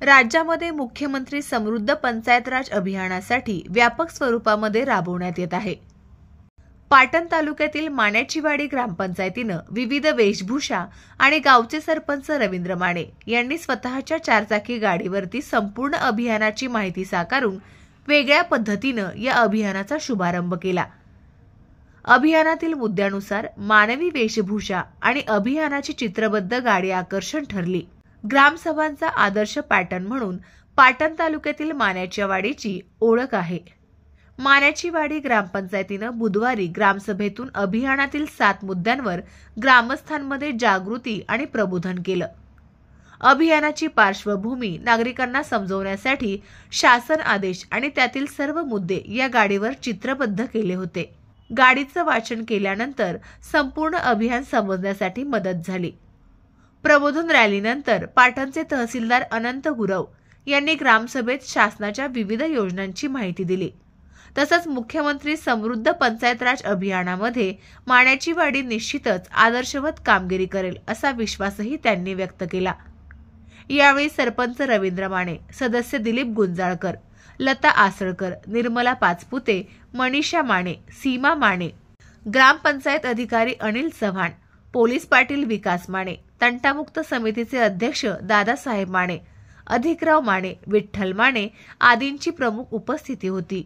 राज्यामध्ये मुख्यमंत्री समृद्ध पंचायत राज अभियानासाठी व्यापक स्वरूपामध्ये राबवण्यात येत आहे। पाटण तालुक्यातील माण्याचीवाडी ग्रामपंचायतीनं विविध वेशभूषा आणि गावचे सरपंच रवींद्र माने यांनी स्वतःच्या चारचाकी गाडीवरती संपूर्ण अभियानाची माहिती साकारून वेगळ्या पद्धतीनं या अभियानाचा शुभारंभ केला। अभियानातील मुद्द्यानुसार मानवी वेशभूषा आणि अभियानाची चित्रबद्ध गाडी आकर्षण ठरली। ग्रामसभांचा आदर्श पॅटर्न म्हणून पाटण तालुक्यातील माण्याचीवाडीची ओळख आहे। माण्याचीवाडी ग्रामपंचायतीनं बुधवारी ग्रामसभेतून अभियानातील 7 मुद्द्यांवर ग्रामस्थांमध्ये जागृती आणि प्रबोधन केलं। अभियानाची पार्श्वभूमी नागरिकांना समजवण्यासाठी शासन आदेश आणि त्यातील सर्व मुद्दे या गाडीवर चित्रबद्ध केले होते। गाडीचं वाचन केल्यानंतर संपूर्ण अभियान समजण्यासाठी मदत झाली। प्रबोधन रॅलीनंतर पाटणचे तहसीलदार अनंत गुरव यांनी ग्रामसभेत शासनाच्या विविध योजनांची माहिती दिली। तसंच मुख्यमंत्री समृद्ध पंचायत राज अभियानामध्ये माण्याचीवाडी निश्चितच आदर्शवत कामगिरी करेल असा विश्वासही त्यांनी व्यक्त केला। यावेळी सरपंच रवींद्र माने, सदस्य दिलीप गुंजाळकर, लता आसळकर, निर्मला पाचपुते, मनीषा माने, सीमा माने, ग्रामपंचायत अधिकारी अनिल चव्हाण, पोलीस पाटील विकास माने, तंटामुक्त समितीचे अध्यक्ष दादासाहेब माने, अधिकराव माने, विठ्ठल माने आदींची प्रमुख उपस्थिती होती।